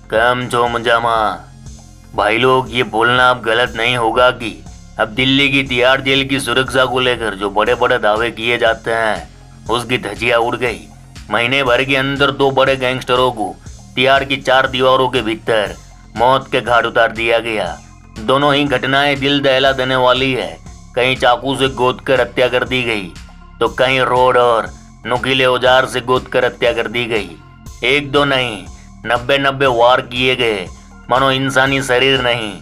कम जो मुंजामा। भाई लोग, ये बोलना अब गलत नहीं होगा कि अब दिल्ली की तिहाड़ जेल की सुरक्षा को लेकर जो बड़े बड़े दावे किए जाते हैं उसकी धज्जियां उड़ गई। महीने भर के अंदर दो बड़े गैंगस्टरों को तिहाड़ की चार दीवारों के भीतर मौत के घाट उतार दिया गया। दोनों ही घटनाएं दिल दहला देने वाली है। कहीं चाकू से गोद कर हत्या कर दी गई तो कहीं रोड और नुकीले औजार से गोद कर हत्या कर दी गई। एक दो नहीं, 90 वार किए गए, मानो इंसानी शरीर नहीं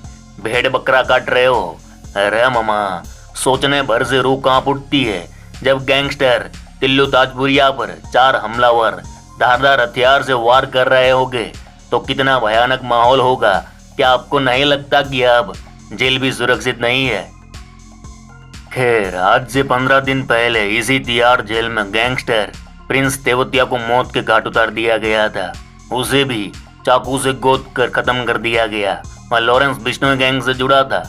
भेड़ बकरा काट रहे हो। अरे मामा, सोचने भर से रूह कांप उठती है जब गैंगस्टर टिल्लू ताजपुरिया पर चार हमलावर धारदार हथियार से वार कर रहे होंगे तो कितना भयानक माहौल होगा। क्या आपको नहीं लगता कि अब जेल भी सुरक्षित नहीं है? खैर, आज से 15 दिन पहले इसी तिहाड़ जेल में गैंगस्टर प्रिंस तेवतिया को मौत के घाट उतार दिया गया था। उसे भी चाकू से गोद कर खत्म कर दिया गया। वह लॉरेंस बिश्नोई गैंग से जुड़ा था।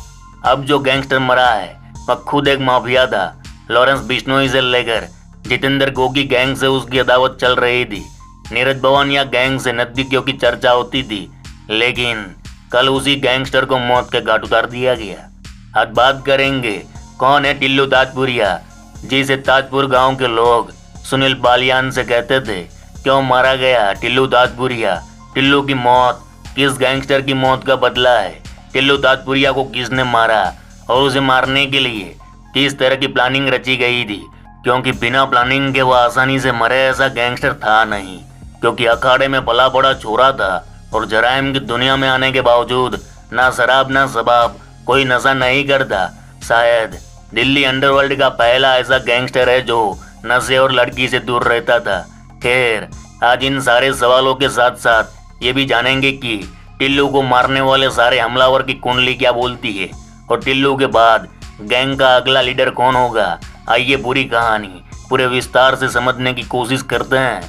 अब जो गैंगस्टर मरा है वह खुद एक माफिया था। लॉरेंस बिश्नोई से लेकर जितेंद्र गोगी गैंग से उसकी अदावत चल रही थी। नीरज भवानिया गैंग से नजदीकियों की चर्चा होती थी, लेकिन कल उसी गैंगस्टर को मौत के घाट उतार दिया गया। आज बात करेंगे कौन है टिल्लू ताजपुरिया, जिसे ताजपुर गांव के लोग सुनील बालियान से कहते थे। क्यों मारा गया टिल्लू ताजपुरिया? टिल्लू की मौत किस गैंगस्टर की मौत का बदला है? टिल्लू ताजपुरिया को किसने मारा और उसे मारने के लिए किस तरह की प्लानिंग रची गई थी? क्योंकि बिना प्लानिंग के वह आसानी से मरे ऐसा गैंगस्टर था नहीं, क्योंकि अखाड़े में पला बड़ा छोरा था और जराइम की दुनिया में आने के बावजूद ना शराब ना शबाब कोई नशा नहीं करता। शायद दिल्ली अंडरवर्ल्ड का पहला ऐसा गैंगस्टर है जो नशे और लड़की से दूर रहता था। खैर, आज इन सारे सवालों के साथ साथ ये भी जानेंगे कि टिल्लू को मारने वाले सारे हमलावर की कुंडली क्या बोलती है और टिल्लू के बाद गैंग का अगला लीडर कौन होगा। आइए पूरी कहानी पूरे विस्तार से समझने की कोशिश करते हैं।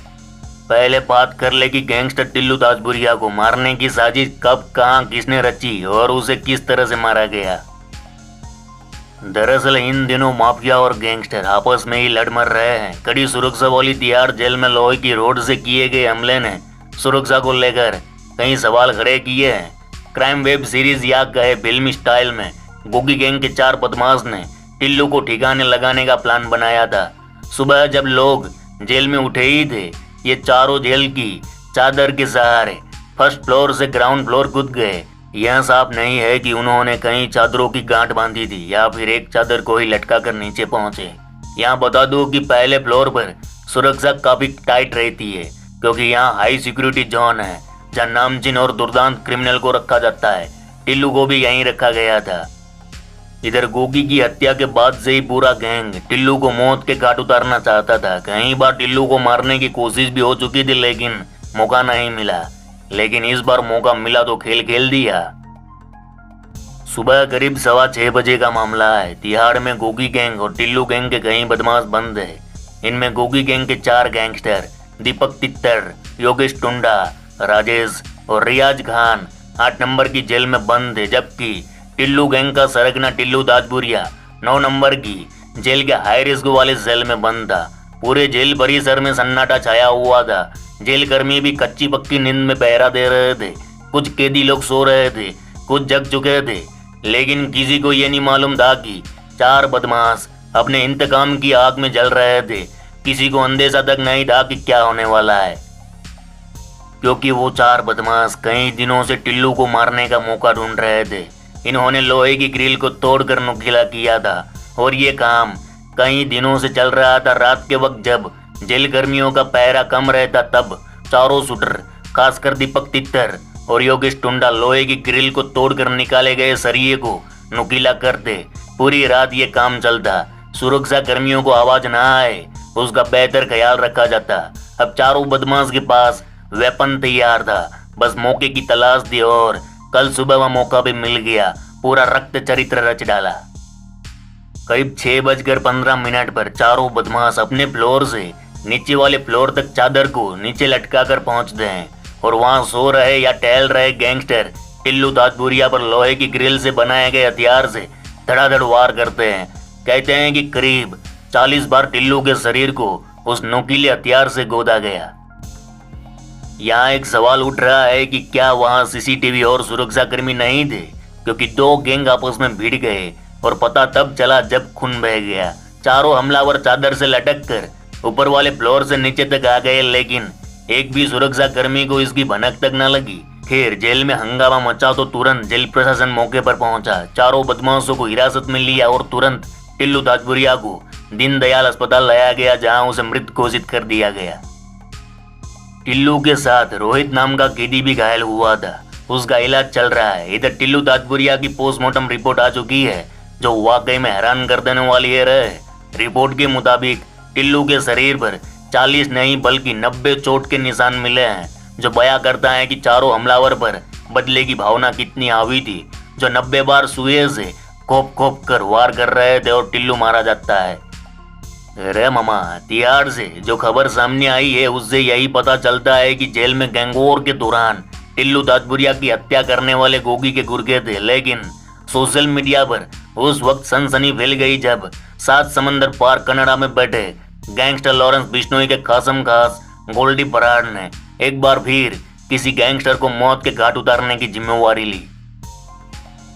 पहले बात कर ले कि गैंगस्टर टिल्लू ताजपुरिया को मारने की साजिश कब, कहां, किसने रची और उसे किस तरह से मारा गया। दरअसल इन दिनों माफिया और गैंगस्टर आपस में ही लड़ मर रहे हैं। कड़ी सुरक्षा वाली तिहाड़ जेल में लोहे की रोड से किए गए हमले ने सुरक्षा को लेकर कई सवाल खड़े किए हैं। क्राइम वेब सीरीज या कहे फिल्मी स्टाइल में गोगी गैंग के चार बदमाश ने टिल्लू को ठिकाने लगाने का प्लान बनाया था। सुबह जब लोग जेल में उठे ही थे, ये चारों जेल की चादर के सहारे फर्स्ट फ्लोर से ग्राउंड फ्लोर कूद गए। यह साफ नहीं है कि उन्होंने कई चादरों की गांठ बांधी थी या फिर एक चादर को ही लटका कर नीचे पहुंचे। यहाँ बता दूं कि पहले फ्लोर पर सुरक्षा काफी टाइट रहती है, क्योंकि यहाँ हाई सिक्योरिटी जोन है जहाँ नामचीन और दुर्दांत क्रिमिनल को रखा जाता है। टिल्लू को भी यहीं रखा गया था। इधर गोगी की हत्या के बाद से ही पूरा गैंग टिल्लू को मौत के घाट उतारना चाहता था। कई बार टिल्लू को मारने की कोशिश भी हो चुकी थी, लेकिन मौका नहीं मिला। लेकिन इस बार मौका मिला तो खेल खेल दिया। सुबह करीब 6:15 बजे का मामला है। तिहाड़ में गोगी गैंग और टिल्लू गैंग के कई बदमाश बंद है। इनमें गोगी गैंग के 4 गैंगस्टर दीपक तित्तर, योगेश टुंडा, राजेश और रियाज खान 8 नंबर की जेल में बंद है, जबकि टिल्लू गैंग का सरगना टिल्लू ताजपुरिया 9 नंबर की जेल के हाई रिस्क वाले सेल में बंद था। पूरे जेल परिसर में सन्नाटा छाया हुआ था। जेल कर्मी भी कच्ची पक्की नींद में पहरा दे रहे थे। कुछ कैदी लोग सो रहे थे, कुछ जग चुके थे, लेकिन किसी को ये नहीं मालूम था कि 4 बदमाश अपने इंतकाम की आग में जल रहे थे। किसी को अंदेशा तक नहीं था कि क्या होने वाला है, क्योंकि वो 4 बदमाश कई दिनों से टिल्लू को मारने का मौका ढूंढ रहे थे। इन्होंने लोहे की ग्रिल को तोड़कर नुकीला किया था और ये काम कई दिनों से चल रहा था। रात के वक्त जब जेल कर्मियों का पहरा कम रहता, तब चारों शूटर, खासकर दीपक तित्तर और योगेश टुंडा, लोहे की ग्रिल को तोड़कर निकाले गए सरिये को नुकीला करते। पूरी रात ये काम चलता। सुरक्षा कर्मियों को आवाज ना आए उसका बेहतर ख्याल रखा जाता। अब चारों बदमाश के पास वेपन तैयार था, बस मौके की तलाश थी और कल सुबह वह मौका भी मिल गया। पूरा रक्त चरित्र रच डाला। करीब 6:15 पर चारों बदमाश अपने फ्लोर से नीचे वाले फ्लोर तक चादर को नीचे लटका कर पहुंचते हैं और वहां सो रहे या टहल रहे गैंगस्टर टिल्लू ताजपुरिया पर लोहे की ग्रिल से बनाए गए हथियार से धड़ाधड़ वार करते हैं। कहते हैं कि करीब 40 बार टिल्लू के शरीर को उस नुकीले हथियार से गोदा गया। यहाँ एक सवाल उठ रहा है कि क्या वहाँ सीसीटीवी और सुरक्षाकर्मी नहीं थे, क्योंकि दो गैंग आपस में भिड़ गए और पता तब चला जब खून बह गया। चारों हमलावर चादर से लटक कर ऊपर वाले फ्लोर से नीचे तक आ गए, लेकिन एक भी सुरक्षाकर्मी को इसकी भनक तक न लगी। खैर, जेल में हंगामा मचा तो तुरंत जेल प्रशासन मौके पर पहुंचा, चारों बदमाशों को हिरासत में लिया और तुरंत टिल्लू ताजपुरिया को दीनदयाल अस्पताल लाया गया, जहां उसे मृत घोषित कर दिया गया। टिल्लू के साथ रोहित नाम का कैदी भी घायल हुआ था, उसका इलाज चल रहा है। इधर टिल्लू ताजपुरिया की पोस्टमार्टम रिपोर्ट आ चुकी है, जो वाकई में हैरान कर देने वाली है। रिपोर्ट के मुताबिक टिल्लू के शरीर पर 40 नहीं बल्कि 90 चोट के निशान मिले हैं, जो बयां करता है कि चारों हमलावर पर बदले की भावना कितनी हावी थी, जो 90 बार सुए से खोप खोप कर वार कर रहे थे और टिल्लू मारा जाता है। अरे मामा, तिहाड़ से जो खबर सामने आई है उससे यही पता चलता है कि जेल में गैंगवॉर के दौरान टिल्लू ताजपुरिया की हत्या करने वाले गोगी के गुर्गे थे, लेकिन सोशल मीडिया पर उस वक्त सनसनी फैल गई जब 7 समंदर पार कनाडा में बैठे गैंगस्टर लॉरेंस बिश्नोई के खासम खास गोल्डी बराड़ ने एक बार फिर किसी गैंगस्टर को मौत के घाट उतारने की जिम्मेवारी ली।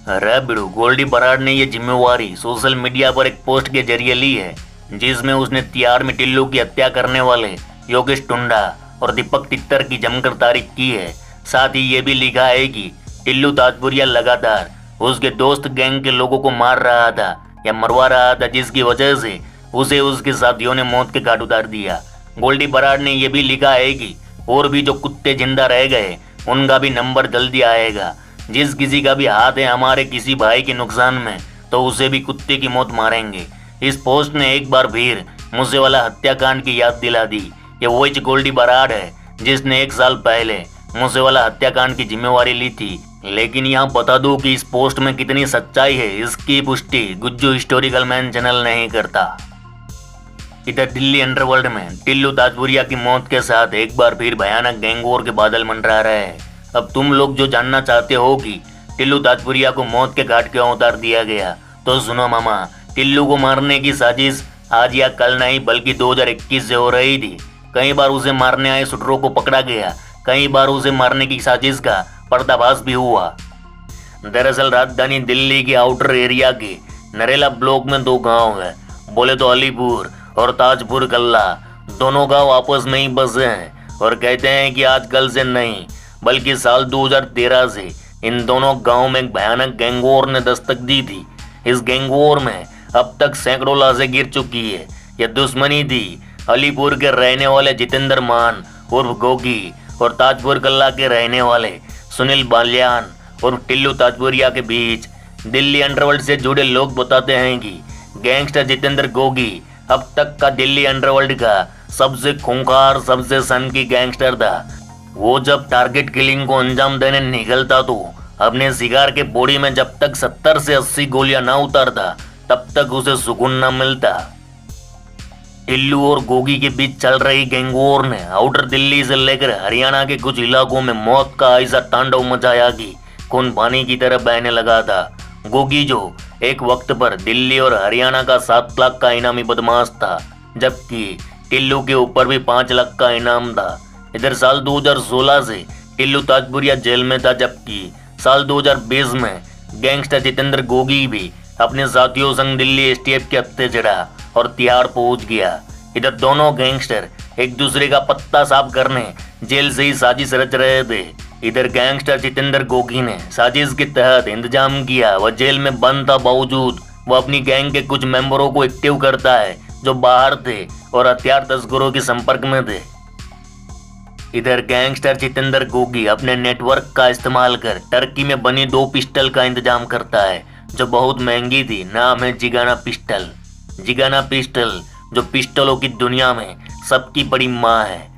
अरे बिड़ू, गोल्डी बराड़ ने यह जिम्मेवारी सोशल मीडिया पर एक पोस्ट के जरिए ली है, जिसमें उसने तिहाड़ में टिल्लू की हत्या करने वाले योगेश टुंडा और दीपक तित्तर की जमकर तारीफ की है। साथ ही ये भी लिखा है कि टिल्लू ताजपुरिया लगातार उसके दोस्त गैंग के लोगों को मार रहा था या मरवा रहा था, जिसकी वजह से उसे उसके साथियों ने मौत के घाट उतार दिया। गोल्डी बराड़ ने यह भी लिखा है कि और भी जो कुत्ते जिंदा रह गए उनका भी नंबर जल्दी आएगा। जिस किसी का भी हाथ है हमारे किसी भाई के नुकसान में, तो उसे भी कुत्ते की मौत मारेंगे। इस पोस्ट ने एक बार फिर मूसेवाला हत्याकांड की याद दिला दी। ये वही गोल्डी बराड़ है जिसने 1 साल पहले मूसेवाला हत्याकांड की जिम्मेवारी ली थी। लेकिन यहाँ बता दूं कि इस पोस्ट में कितनी सच्चाई है, इसकी पुष्टि गुज्जू हिस्टोरिकल मैन चैनल नहीं करता। इधर दिल्ली अंडरवर्ल्ड में टिल्लू ताजपुरिया की मौत के साथ एक बार फिर भयानक गैंगवॉर के बादल मंडरा रहे हैं। अब तुम लोग जो जानना चाहते हो कि टिल्लू ताजपुरिया को मौत के घाट क्यों उतार दिया गया, तो सुनो मामा। टिल्लू को मारने की साजिश आज या कल नहीं बल्कि 2021 से हो रही थी। कई बार उसे मारने आए शूटरों को पकड़ा गया, कई बार उसे मारने की साजिश का पर्दाफाश भी हुआ। दरअसल राजधानी दिल्ली के आउटर एरिया के नरेला ब्लॉक में 2 गांव हैं, बोले तो अलीपुर और ताजपुर कल्ला। दोनों गांव आपस में ही बसे हैं और कहते हैं कि आजकल से नहीं बल्कि साल 2013 से इन दोनों गांव में एक भयानक गैंगवॉर ने दस्तक दी थी। इस गैंगवॉर में अब तक सैकड़ों लाशें गिर चुकी है। यह दुश्मनी थी अलीपुर के रहने वाले जितेंद्र मान उर्फ गोगी और ताजपुर कल्ला के रहने वाले सुनील बाल्यान उर्फ टिल्लू ताजपुरिया के बीच। दिल्ली अंडरवर्ल्ड से जुड़े लोग बताते हैं कि गैंगस्टर जितेंद्र गोगी अब तक का दिल्ली अंडरवर्ल्ड का सबसे खूंखार, सबसे सनकी गैंगस्टर था। वो जब टारगेट किलिंग को अंजाम देने निकलता तो अपने सिगार के बोड़ी में जब तक 70 से 80 गोलियां ना उतारता तब तक उसे सुकून न मिलता। टिल्लू और गोगी के बीच चल रही गैंगवॉर ने आउटर दिल्ली से लेकर हरियाणा के कुछ इलाकों में मौत का ऐसा तांडव मचाया कि खून पानी की तरह बहने लगा था। गोगी जो एक वक्त पर दिल्ली और हरियाणा का 7 लाख का इनामी बदमाश था, जबकि टिल्लू के ऊपर भी 5 लाख का इनाम था। इधर साल 2016 से टिल्लू ताजपुरिया जेल में था, जबकि साल 2020 में गैंगस्टर जितेंद्र गोगी भी अपने साथियों संग दिल्ली एसटीएफ के हत्थे चढ़ा और तिहाड़ पहुंच गया। इधर दोनों गैंगस्टर एक दूसरे का पत्ता साफ करने जेल से ही साजिश रच रहे थे। इधर गैंगस्टर जितेंद्र गोगी ने साजिश के तहत इंतजाम किया। वह जेल में बंद था, बावजूद वह अपनी गैंग के कुछ मेंबरों को एक्टिव करता है जो बाहर थे और हथियार तस्करों के संपर्क में थे। इधर गैंगस्टर जितेंद्र गोगी अपने नेटवर्क का इस्तेमाल कर टर्की में बनी 2 पिस्टल का इंतजाम करता है जो बहुत महंगी थी। नाम है जिगाना पिस्टल। जिगाना पिस्टल जो पिस्टलों की दुनिया में सबकी बड़ी माँ है।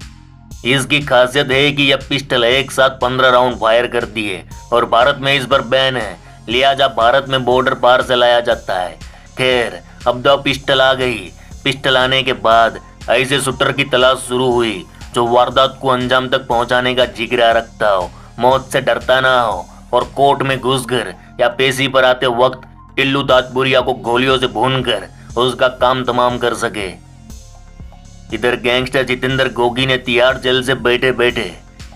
इसकी खासियत है कि यह पिस्टल एक साथ 15 राउंड फायर करती है और भारत में इस पर बैन है, लिहाजा भारत में बॉर्डर पार से लाया जाता है। खैर, अब 2 पिस्टल आ गई। पिस्टल आने के बाद ऐसे शूटर की तलाश शुरू हुई जो वारदात को अंजाम तक पहुंचाने का जिगरा रखता हो, मौत से डरता ना हो और कोर्ट में घुसकर या पेशी पर आते वक्त टिल्लू ताजपुरिया को गोलियों से भूनकर उसका काम तमाम कर सके। इधर गैंगस्टर जितेंद्र गोगी ने तिहाड़ जेल से बैठे बैठे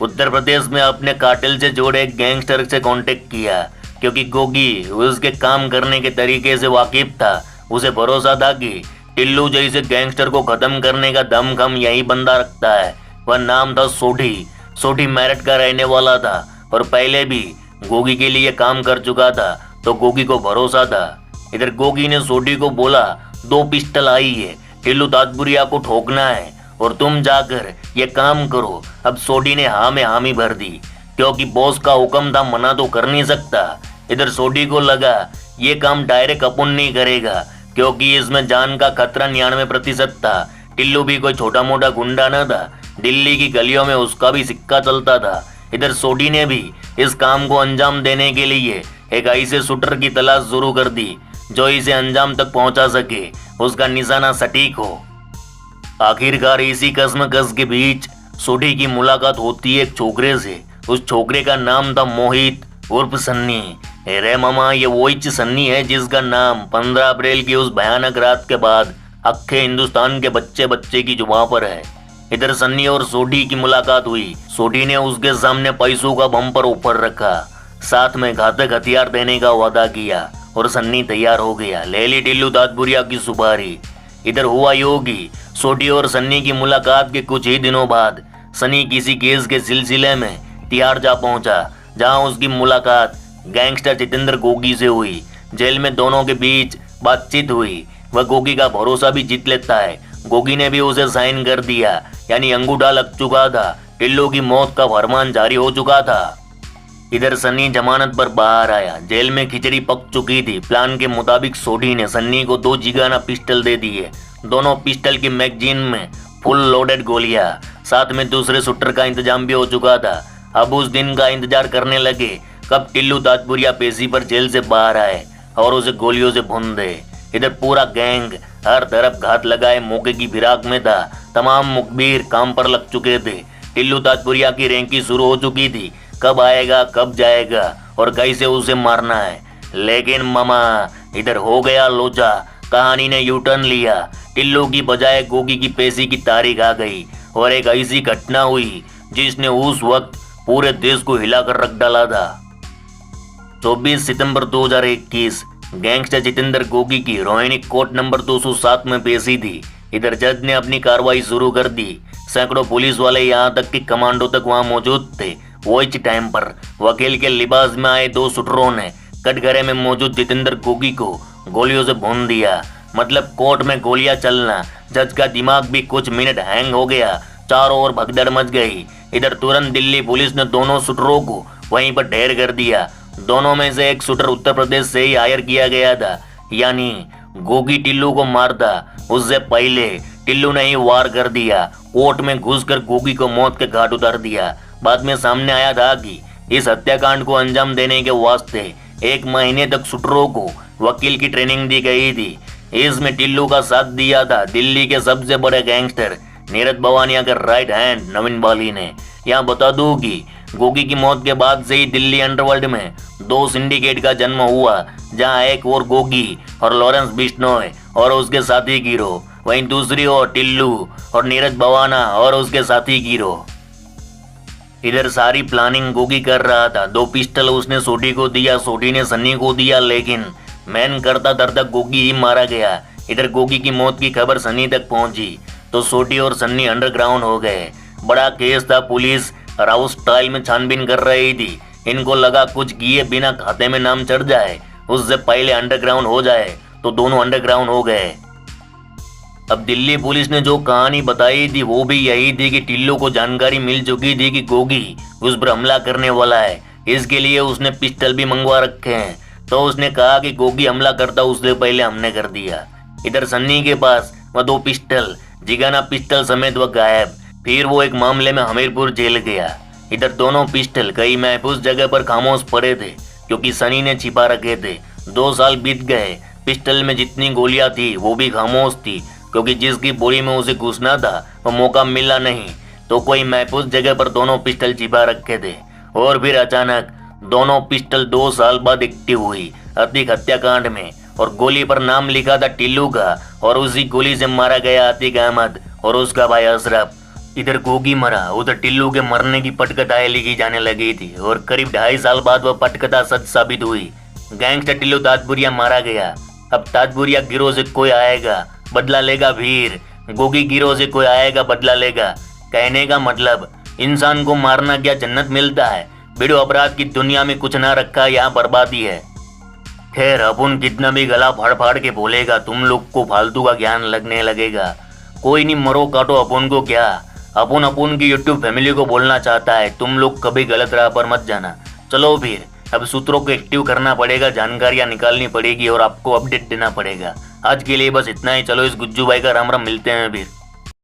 उत्तर प्रदेश में अपने कार्टेल से जोड़े एक गैंगस्टर से कांटेक्ट किया, क्योंकि गोगी उसके काम करने के तरीके से वाकिफ था। उसे भरोसा था कि टिल्लू जैसे गैंगस्टर को खत्म करने का दमखम यही बंदा रखता है। वह नाम था सोढ़ी। सोढ़ी मेरठ का रहने वाला था और पहले भी गोगी के लिए काम कर चुका था, तो गोगी को भरोसा था। इधर गोगी ने सोढ़ी को बोला, 2 पिस्टल आई है, टिल्लू ताजपुरिया को ठोकना है और तुम जाकर ये काम करो। अब सोढ़ी ने हाँ में हामी भर दी, क्योंकि बॉस का हुक्म था, मना तो कर नहीं सकता। इधर सोढ़ी को लगा ये काम डायरेक्ट अपन नहीं करेगा, क्योंकि इसमें जान का खतरा 99% था। टिल्लू भी कोई छोटा मोटा गुंडा न था, दिल्ली की गलियों में उसका भी सिक्का चलता था। इधर सोढ़ी ने भी इस काम को अंजाम देने के लिए एक ऐसे शूटर की तलाश शुरू कर दी जो इसे अंजाम तक पहुंचा सके, उसका निशाना सटीक हो। आखिरकार इसी कसमकस के बीच सोढ़ी की मुलाकात होती है एक छोकरे से। उस छोकरे का नाम था मोहित उर्फ सन्नी। रे मामा, ये वही सन्नी है जिसका नाम 15 अप्रैल की उस भयानक रात के बाद अक्खे हिंदुस्तान के बच्चे बच्चे की जुबान पर है। इधर सन्नी और सोढ़ी की मुलाकात हुई। सोढ़ी ने उसके सामने पैसों का बम्पर ऊपर रखा, साथ में घातक हथियार देने का वादा किया और सन्नी तैयार हो गया। ले ली टिल्लू ताजपुरिया की सुपारी। इधर हुआ योगी, सोढ़ी और सन्नी की मुलाकात के कुछ ही दिनों बाद सन्नी किसी केस के सिलसिले में तिहाड़ जा पहुंचा, जहां उसकी मुलाकात गैंगस्टर जितेंद्र गोगी से हुई। जेल में दोनों के बीच बातचीत हुई। वह गोगी का भरोसा भी जीत लेता है। गोगी ने भी उसे साइन कर दिया, यानी अंगूठा लग चुका था। टिल्लू की मौत का फरमान जारी हो चुका था। इधर सन्नी जमानत पर बाहर आया। जेल में खिचड़ी पक चुकी थी। प्लान के मुताबिक सोढ़ी ने सन्नी को 2 जिगाना पिस्टल दे दिए। दोनों पिस्टल की मैगजीन में फुल लोडेड गोलियां, साथ में दूसरे शूटर का इंतजाम भी हो चुका था। अब उस दिन का इंतजार करने लगे कब टिल्लू ताजपुरिया पेशी पर जेल से बाहर आए और उसे गोलियों से भून दे। इधर पूरा गैंग हर तरफ घात लगाए मौके की फिराक में था। तमाम मुखबिर काम पर लग चुके थे। टिल्लू ताजपुरिया की रैंकी शुरू हो चुकी थी, कब आएगा कब जाएगा और कैसे उसे मारना है। लेकिन मामा, इधर हो गया लोचा। कहानी ने यू टर्न लिया। टिल्लू की बजाय गोगी की पेशी की तारीख आ गई और एक ऐसी घटना हुई जिसने उस वक्त पूरे देश को हिलाकर रख डाला था। 24 सितंबर 2021 गैंगस्टर जितेंद्र गोगी की रोहिणी कोर्ट नंबर 207 में पेशी थी। इधर जज ने अपनी कार्रवाई शुरू कर दी। सैकड़ों पुलिस वाले, यहाँ तक कि कमांडो तक वहां मौजूद थे। वही टाइम पर वकील के लिबास में आए 2 शूटरों ने कटघरे में मौजूद जितेंद्र गोगी को गोलियों से भून दिया। मतलब कोर्ट में गोलियां चलना। जज का दिमाग भी कुछ मिनट हैंग हो गया। चारों ओर भगदड़ मच गई। इधर तुरंत दिल्ली पुलिस ने दोनों शूटरों को वहीं पर ढेर कर दिया। दोनों में से एक शूटर उत्तर प्रदेश से ही हायर किया गया था, यानी गोगी टिल्लू को मारता उससे पहले टिल्लू ने ही वार कर दिया। कोर्ट में घुसकर गोगी को मौत के घाट उतार दिया। बाद में सामने आया था कि इस हत्याकांड को अंजाम देने के वास्ते 1 महीने तक शूटरों को वकील की ट्रेनिंग दी गई थी। इसमें टिल्लू का साथ दिया था दिल्ली के सबसे बड़े गैंगस्टर नीरज भवानिया के राइट हैंड नवीन बाली ने। यहाँ बता दूं कि गोगी की मौत के बाद से ही दिल्ली अंडरवर्ल्ड में 2 सिंडिकेट का जन्म हुआ, जहां एक और गोगी और लॉरेंस बिश्नोय और उसके साथी गिरोह, वहीं दूसरी ओर टिल्लू और नीरज भवाना और उसके साथी गिरोह। इधर सारी प्लानिंग गोगी कर रहा था। 2 पिस्टल उसने सोढ़ी को दिया, सोढ़ी ने सन्नी को दिया, लेकिन मैन करता करता गोगी ही मारा गया। इधर गोगी की मौत की खबर सन्नी तक पहुंची तो सोढ़ी और सन्नी अंडरग्राउंड हो गए। बड़ा केस था। पुलिस राउस स्टाइल में छानबीन कर रही थी। इनको लगा कुछ किए बिना खाते में नाम चढ़ जाए, उससे पहले अंडरग्राउंड हो जाए, तो दोनों अंडरग्राउंड हो गए। अब दिल्ली पुलिस ने जो कहानी बताई थी वो भी यही थी कि टिल्लू को जानकारी मिल चुकी थी कि गोगी उस पर हमला करने वाला है। इसके लिए उसने पिस्टल भी मंगवा रखे हैं। तो उसने कहा कि गोगी हमला करता उससे पहले हमने कर दिया। इधर सन्नी के पास वह 2 पिस्टल, जिगाना पिस्टल समेत वह गायब। फिर वो एक मामले में हमीरपुर जेल गया। इधर दोनों पिस्टल कई महफूज जगह पर खामोश पड़े थे, क्योंकि सनी ने छिपा रखे थे। 2 साल बीत गए। पिस्टल में जितनी गोलियां थी वो भी खामोश थी, क्योंकि जिसकी बोरी में उसे घुसना था वो मौका मिला नहीं। तो कोई महफूज जगह पर दोनों पिस्टल छिपा रखे थे। और फिर अचानक दोनों पिस्टल 2 साल बाद एक्टिव हुई अतीक हत्याकांड में, और गोली पर नाम लिखा था टिल्लू का, और उसी गोली से मारा गया अतीक अहमद और उसका भाई अशरफ। इधर गोगी मरा, उधर टिल्लू के मरने की पटकथाएं लिखी जाने लगी थी और करीब 2.5 साल बाद वह पटकथा सच साबित हुई। गैंगस्टर टिल्लू ताजपुरिया मारा गया। अब ताजपुरिया गिरोह से कोई आएगा बदला लेगा वीर, गोगी गिरोह से कोई आएगा बदला लेगा। कहने का मतलब इंसान को मारना क्या जन्नत मिलता है? वीडियो अपराध की दुनिया में कुछ ना रखा, यहाँ बर्बादी है। खैर अपन कितना भी गला फाड़ फाड़ के बोलेगा, तुम लोग को फालतू का ज्ञान लगने लगेगा। कोई नहीं, मरो काटो, अपन को क्या। अपन की यूट्यूब फैमिली को बोलना चाहता है, तुम लोग कभी गलत राह पर मत जाना। चलो फिर अब सूत्रों को एक्टिव करना पड़ेगा, जानकारियां निकालनी पड़ेगी और आपको अपडेट देना पड़ेगा। आज के लिए बस इतना ही। चलो इस गुज्जू भाई का राम राम, मिलते हैं फिर।